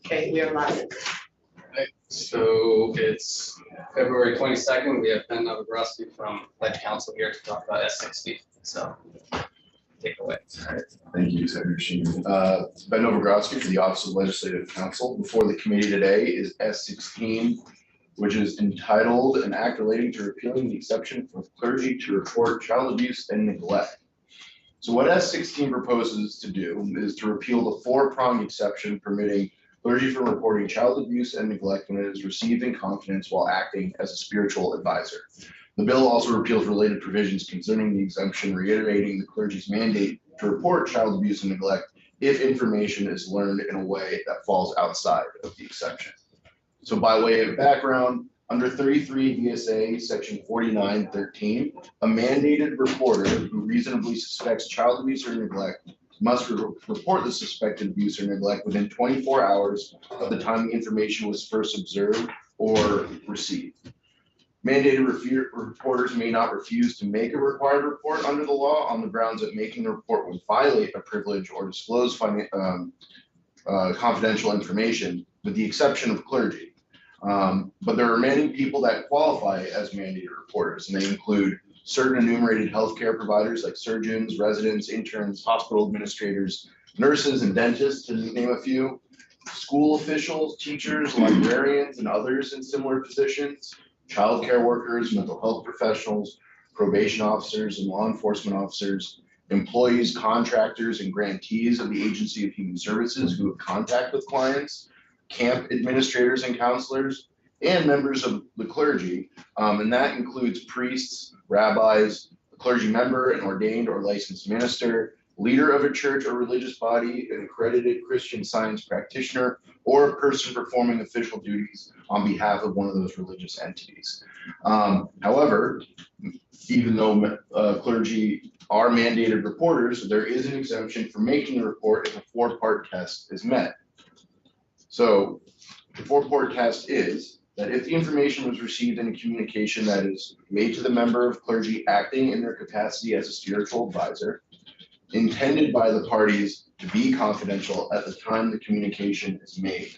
Okay, we are live. Right, so it's February 22nd. We have Ben Novogroski from Lead Council here to talk about S60. So take it away. All right. Thank you, Senator Sheen. Ben Novogroski for the Office of Legislative Counsel. Before the committee today is S16, which is entitled An Act Relating to Repealing the Exception for Clergy to Report Child Abuse and Neglect. So what S16 proposes to do is to repeal the four-pronged exception permitting clergy from reporting child abuse and neglect when it is received in confidence while acting as a spiritual advisor. The bill also repeals related provisions concerning the exemption, reiterating the clergy's mandate to report child abuse and neglect if information is learned in a way that falls outside of the exception. So by way of background, under 33 VSA section 4913, a mandated reporter who reasonably suspects child abuse or neglect must report the suspected abuse or neglect within 24 hours of the time the information was first observed or received. Mandated reporters may not refuse to make a required report under the law on the grounds that making the report would violate a privilege or disclose confidential information, with the exception of clergy. But there are many people that qualify as mandated reporters, and they include certain enumerated healthcare providers like surgeons, residents, interns, hospital administrators, nurses, and dentists, to name a few, school officials, teachers, librarians, and others in similar positions, childcare workers, mental health professionals, probation officers and law enforcement officers, employees, contractors, and grantees of the Agency of Human Services who have contact with clients, camp administrators and counselors, and members of the clergy, and that includes priests, rabbis, a clergy member, an ordained or licensed minister, leader of a church or religious body, an accredited Christian Science practitioner, or a person performing official duties on behalf of one of those religious entities. However, even though clergy are mandated reporters, there is an exemption for making a report if a four-part test is met. So the four-part test is that if the information was received in a communication that is made to the member of clergy acting in their capacity as a spiritual advisor, intended by the parties to be confidential at the time the communication is made,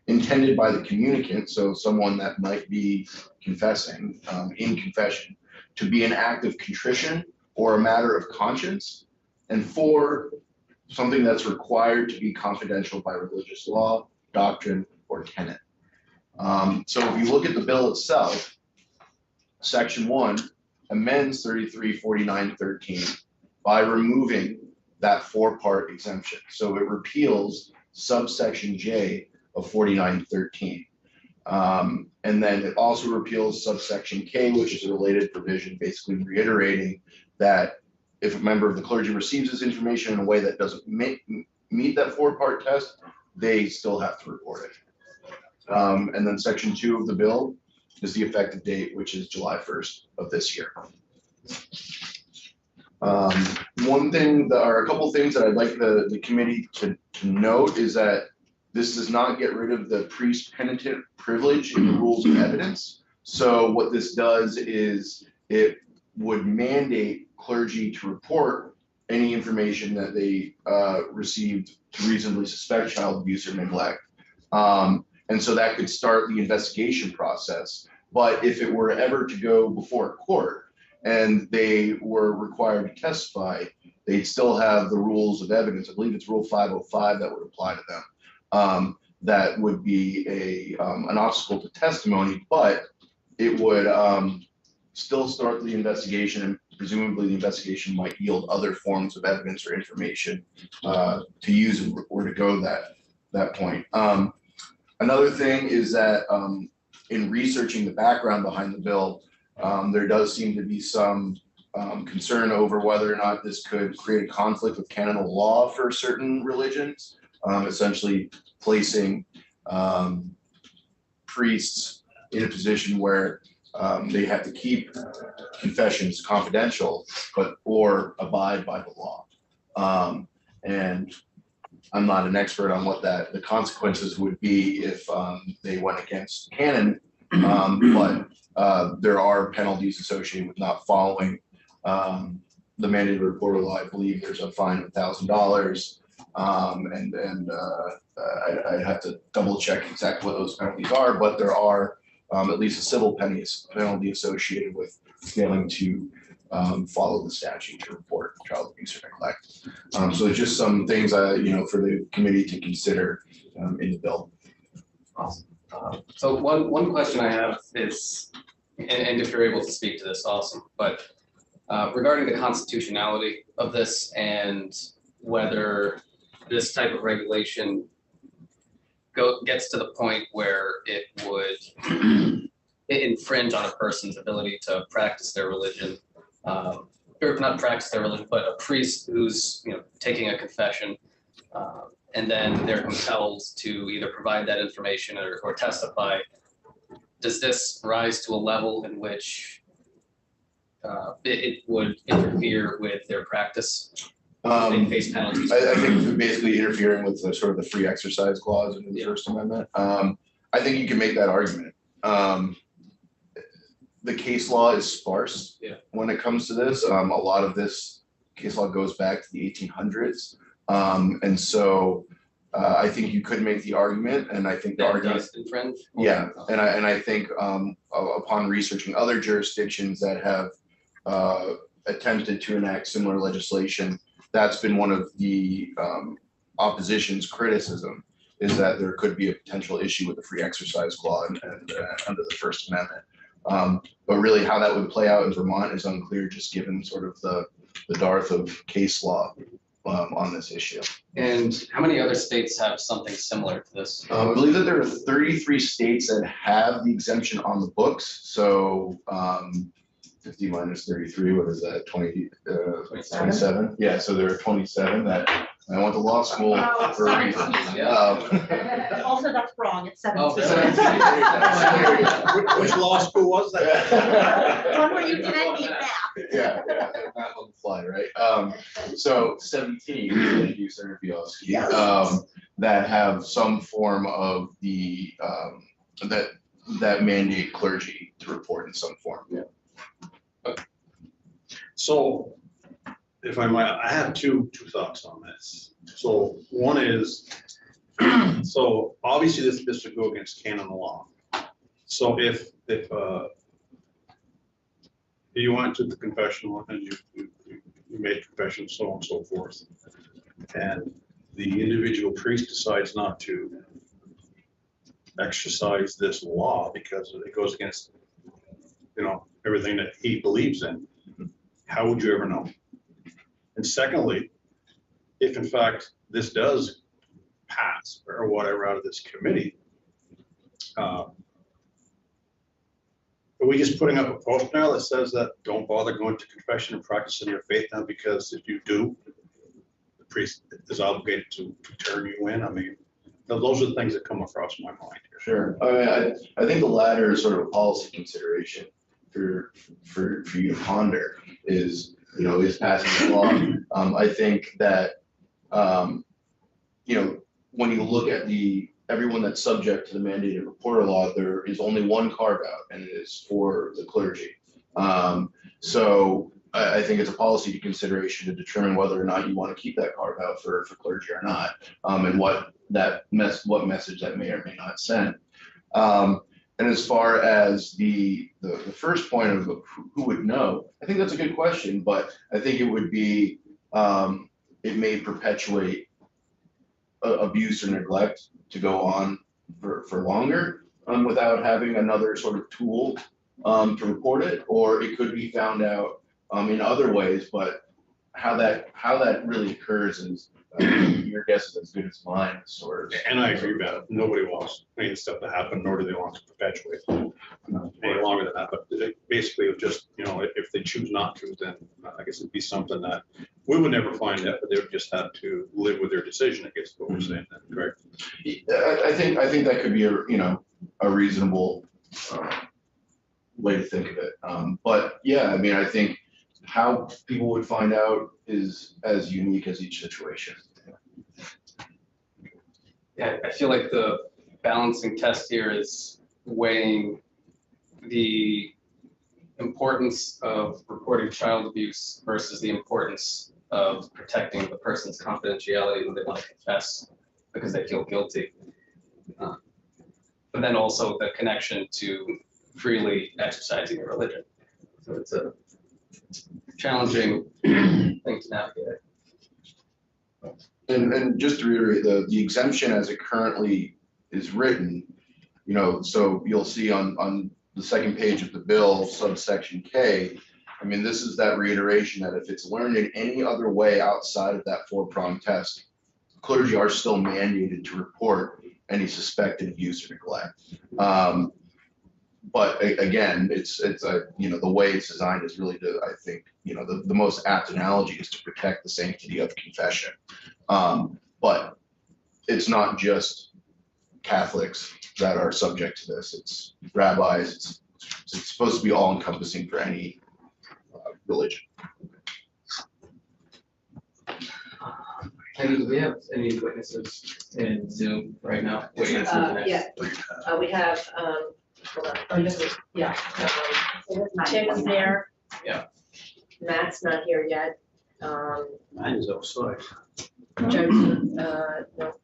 intended by the communicant, so someone that might be confessing in confession, to be an act of contrition or a matter of conscience, and four, something that's required to be confidential by religious law, doctrine, or tenet. So if you look at the bill itself, section 1 amends 334913 by removing that four-part exemption. So it repeals subsection J of 4913. And then it also repeals subsection K, which is a related provision, basically reiterating that if a member of the clergy receives this information in a way that doesn't meet that four-part test, they still have to report it. And then section 2 of the bill is the effective date, which is July 1st of this year. One thing or a couple things that I'd like the committee to note is that this does not get rid of the priest penitent privilege in the rules of evidence. So what this does is it would mandate clergy to report any information that they received to reasonably suspect child abuse or neglect. And so that could start the investigation process. But if it were ever to go before a court and they were required to testify, they'd still have the rules of evidence. I believe it's Rule 505 that would apply to them. That would be an obstacle to testimony, but it would still start the investigation, and presumably the investigation might yield other forms of evidence or information to use if we were to go that point. Another thing is that in researching the background behind the bill, there does seem to be some concern over whether or not this could create a conflict with canonical law for certain religions, essentially placing priests in a position where they have to keep confessions confidential, or abide by the law. And I'm not an expert on what the consequences would be if they went against canon, but there are penalties associated with not following the mandated reporter law. I believe there's a fine of $1,000, I'd have to double check exactly what those penalties are, but there are at least a civil penalty associated with failing to follow the statute to report child abuse or neglect. So it's just some things for the committee to consider in the bill. Awesome. So one question I have is, and if you're able to speak to this, awesome, but regarding the constitutionality of this and whether this type of regulation gets to the point where it would infringe on a person's ability to practice their religion, or not practice their religion, but a priest who's taking a confession, and then they're compelled to either provide that information or testify. Does this rise to a level in which it would interfere with their practice? They face penalties. I think basically interfering with the sort of the free exercise clause in the First Amendment. I think you can make that argument. The case law is sparse when it comes to this. A lot of this case law goes back to the 1800s. And so I think you could make the argument, and I think the argument does infringe. Yeah, and I think upon researching other jurisdictions that have attempted to enact similar legislation, that's been one of the opposition's criticism, is that there could be a potential issue with the free exercise clause and under the First Amendment. But really how that would play out in Vermont is unclear, just given sort of the dearth of case law on this issue. And how many other states have something similar to this? I believe that there are 33 states that have the exemption on the books. So 50 minus 33, what is that, 27? Yeah, so there are 27 that I went to law school for a reason. Also, that's wrong, it's 17. Which law school was that? One where you didn't need math. Yeah, not on the fly, right? So 17, thank you, Senator Bielski, that have some form of the, that mandate clergy to report in some form. Yeah. So, if I might, I have two thoughts on this. So one is, so obviously this would go against canon law. So if you went to the confessional and you made confession, so on and so forth, and the individual priest decides not to exercise this law because it goes against, everything that he believes in, how would you ever know? And secondly, if in fact this does pass or whatever out of this committee, are we just putting up a post now that says that don't bother going to confession and practicing your faith now, because if you do, the priest is obligated to turn you in? I mean, those are the things that come across my mind here. Sure. I think the latter is sort of a policy consideration for you to ponder, is passing the law. I think that when you look at everyone that's subject to the mandated reporter law, there is only one carve out, and it is for the clergy. So I think it's a policy consideration to determine whether or not you want to keep that carve out for clergy or not, and what message that may or may not send. And as far as the first point of who would know, I think that's a good question, but I think it would be, it may perpetuate abuse or neglect to go on for longer without having another sort of tool to report it, or it could be found out in other ways, but how that really occurs is your guess is as good as mine, sort of. And I agree about it. Nobody wants any stuff to happen, nor do they want to perpetuate any longer than that. But basically, it just, if they choose not to, then I guess it'd be something that we would never find out, but they would just have to live with their decision, I guess, what we're saying then, correct? I think that could be a reasonable way to think of it. But yeah, I mean, I think how people would find out is as unique as each situation. Yeah, I feel like the balancing test here is weighing the importance of reporting child abuse versus the importance of protecting the person's confidentiality when they want to confess because they feel guilty. But then also the connection to freely exercising your religion. So it's a challenging thing to navigate. And just to reiterate, the exemption as it currently is written, so you'll see on the second page of the bill, subsection K, I mean, this is that reiteration that if it's learned in any other way outside of that 4-prong test, clergy are still mandated to report any suspected abuse or neglect. But again, it's the way it's designed is really to, I think, the most apt analogy is to protect the sanctity of confession. But it's not just Catholics that are subject to this. It's rabbis. It's supposed to be all encompassing for any religion. Peggy, do we have any witnesses in Zoom right now? Witnesses in it? Yeah, we have, hold on, oh, this is, yeah. Tim is there. Yeah. Matt's not here yet. Mine is outside. Joseph, no,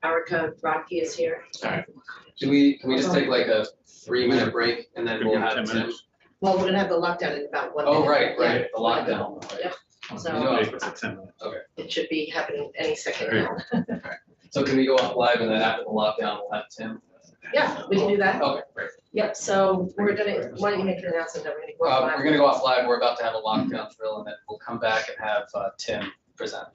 Erica Rocky is here. Can we just take like a 3-minute break and then we'll have 10 Tim? minutes. Well, we're gonna have the lockdown in about 1 minute. Oh, right, Yeah. the lockdown. Yep. So No. Wait for 10 minutes. it should be happening any second now. So can we go off live and then after the lockdown, we'll have Tim? Yeah, we can do that. Okay, great. Yep, so we're gonna, why don't you make an announcement that we're gonna go We're live? gonna go off live. We're about to have a lockdown drill and then we'll come back and have Tim present.